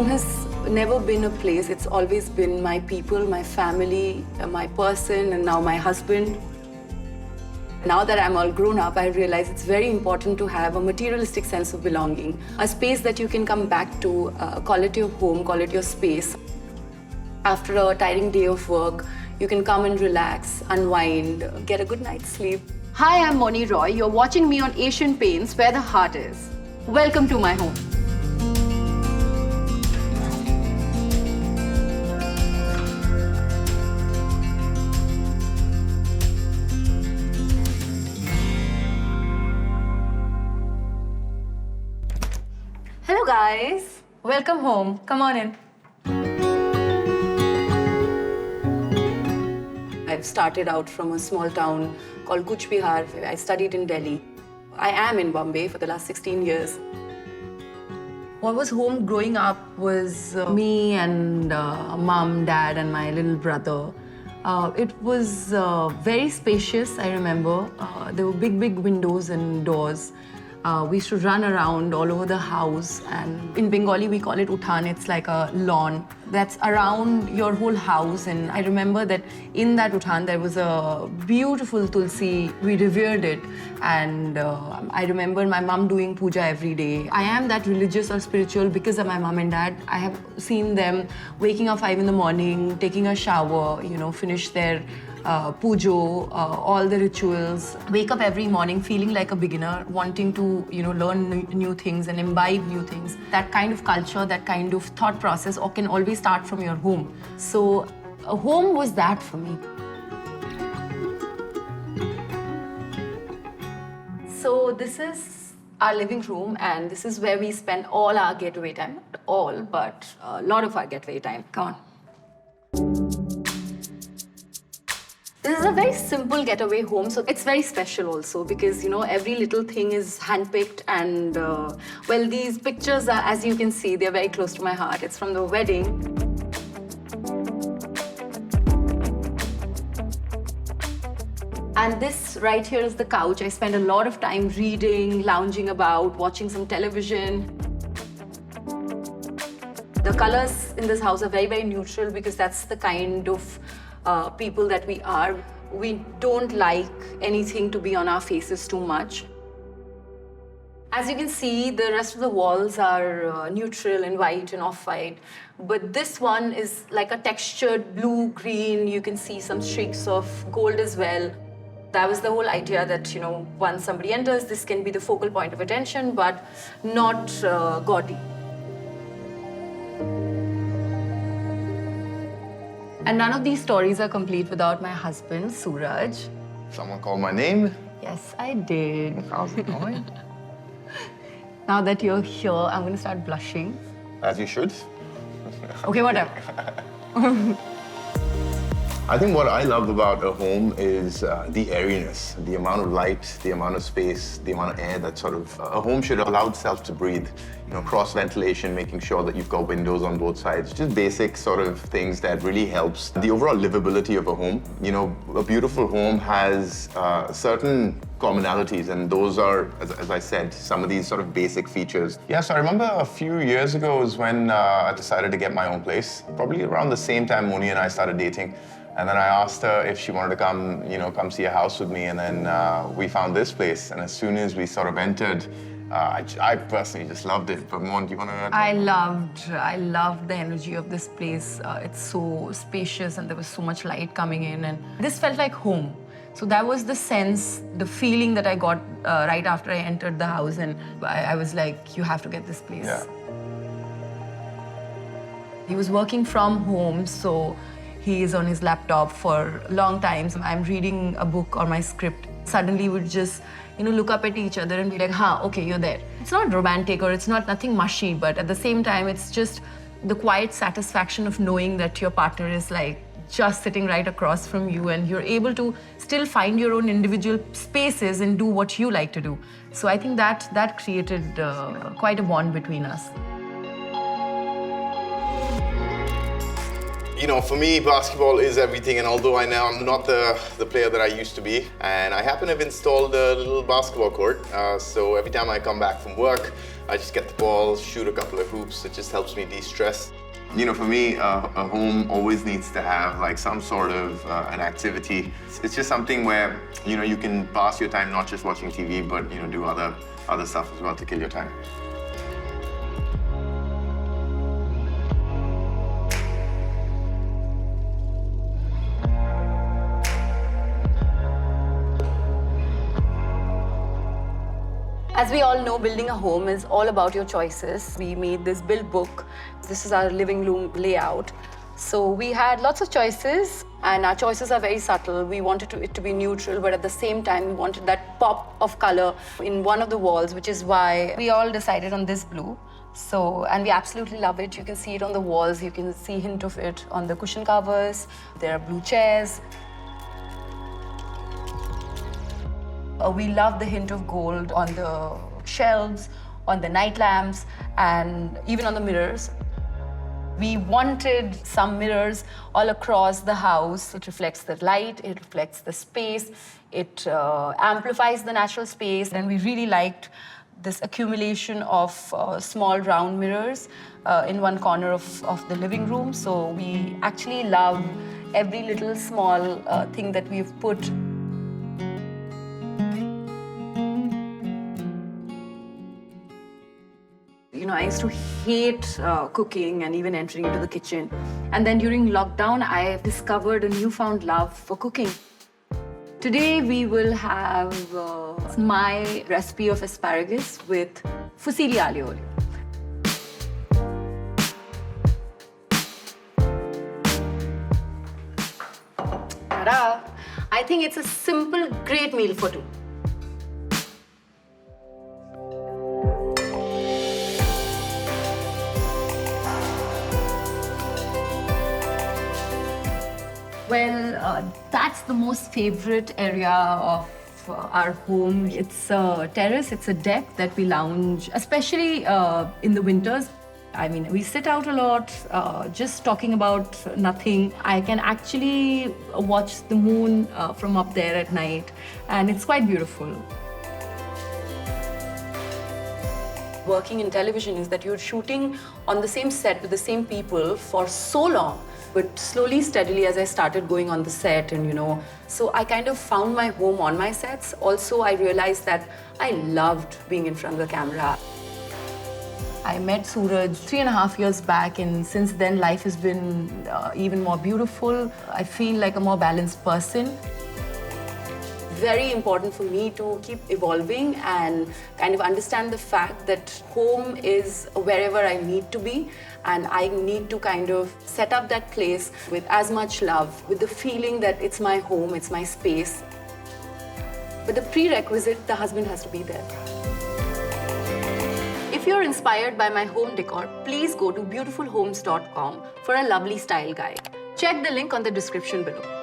Home has never been a place. It's always been my people, my family, my person, and now my husband. Now that I'm all grown up, I realize it's very important to have a materialistic sense of belonging, a space that you can come back to, call it your home, call it your space. After a tiring day of work, you can come and relax, unwind, get a good night's sleep. Hi, I'm Mouni Roy. You're watching me on Asian Paints, where the heart is. Welcome to my home. Hello guys, welcome home. Come on in. I've started out from a small town called Kuch Bihar. I studied in Delhi. I am in Bombay for the last 16 years. What was home growing up was me and mom, dad, and my little brother. It was very spacious, I remember. There were big, big windows and doors. We used to run around all over the house, and in Bengali we call it uthan. It's like a lawn that's around your whole house. And I remember that in that uthan there was a beautiful tulsi. We revered it, and I remember my mom doing puja every day. I am that religious or spiritual because of my mom and dad. I have seen them waking up 5 in the morning, taking a shower, finish their pujo, all the rituals, wake up every morning feeling like a beginner, wanting to, learn new things and imbibe new things. That kind of culture, that kind of thought process can always start from your home. So a home was that for me. So this is our living room, and this is where we spend all our getaway time. Not all, but a lot of our getaway time. Come on. This is a very simple getaway home, so it's very special also because, every little thing is handpicked, and, well, these pictures are, as you can see, they're very close to my heart. It's from the wedding. And this right here is the couch. I spend a lot of time reading, lounging about, watching some television. The colors in this house are very, very neutral because that's the kind of people that we are. We don't like anything to be on our faces too much. As you can see, the rest of the walls are neutral and white and off-white. But this one is like a textured blue-green. You can see some streaks of gold as well. That was the whole idea that, once somebody enters, this can be the focal point of attention, but not gaudy. And none of these stories are complete without my husband, Suraj. Someone called my name? Yes, I did. How's it going? Now that you're here, I'm going to start blushing. As you should. Okay, whatever. I think what I love about a home is the airiness, the amount of light, the amount of space, the amount of air that sort of... a home should allow itself to breathe. Cross-ventilation, making sure that you've got windows on both sides. Just basic sort of things that really helps the overall livability of a home. A beautiful home has certain commonalities, and those are, as I said, some of these sort of basic features. Yeah, so I remember a few years ago is when I decided to get my own place. Probably around the same time Mouni and I started dating. And then I asked her if she wanted to come see a house with me, and then we found this place. And as soon as we sort of entered, I personally just loved it. But Mon, do you want to? I loved the energy of this place. It's so spacious, and there was so much light coming in, and this felt like home. So that was the sense, the feeling that I got right after I entered the house, and I was like, you have to get this place. Yeah. He was working from home, so he is on his laptop for long times. I'm reading a book or my script. Suddenly we'd just, look up at each other and be like, okay, you're there. It's not romantic or it's not nothing mushy, but at the same time, it's just the quiet satisfaction of knowing that your partner is like just sitting right across from you, and you're able to still find your own individual spaces and do what you like to do. So I think that created quite a bond between us. You know, for me, basketball is everything, and although I know I'm not the player that I used to be, and I happen to have installed a little basketball court, so every time I come back from work, I just get the ball, shoot a couple of hoops. It just helps me de-stress. You know, for me, a home always needs to have like some sort of an activity. It's just something where, you know, you can pass your time not just watching TV, but, you know, do other stuff as well to kill your time. As we all know, building a home is all about your choices. We made this build book. This is our living room layout. So we had lots of choices, and our choices are very subtle. We wanted it to be neutral, but at the same time, we wanted that pop of color in one of the walls, which is why we all decided on this blue. So, and we absolutely love it. You can see it on the walls. You can see a hint of it on the cushion covers. There are blue chairs. We love the hint of gold on the shelves, on the night lamps, and even on the mirrors. We wanted some mirrors all across the house. It reflects the light, it reflects the space, it amplifies the natural space. And we really liked this accumulation of small round mirrors in one corner of the living room. So we actually love every little small thing that we've put. You know, I used to hate cooking and even entering into the kitchen. And then during lockdown, I discovered a newfound love for cooking. Today, we will have my recipe of asparagus with fusilli aglio olio. Ta-da! I think it's a simple, great meal for two. Well, that's the most favorite area of our home. It's a terrace, it's a deck that we lounge, especially in the winters. I mean, we sit out a lot, just talking about nothing. I can actually watch the moon from up there at night, and it's quite beautiful. Working in television is that you're shooting on the same set with the same people for so long. But slowly, steadily, as I started going on the set and, you know, so I kind of found my home on my sets. Also, I realized that I loved being in front of the camera. I met Suraj 3.5 years back, and since then, life has been even more beautiful. I feel like a more balanced person. Very important for me to keep evolving and kind of understand the fact that home is wherever I need to be, and I need to kind of set up that place with as much love, with the feeling that it's my home, it's my space. But the prerequisite, the husband has to be there. If you're inspired by my home decor, please go to beautifulhomes.com for a lovely style guide. Check the link on the description below.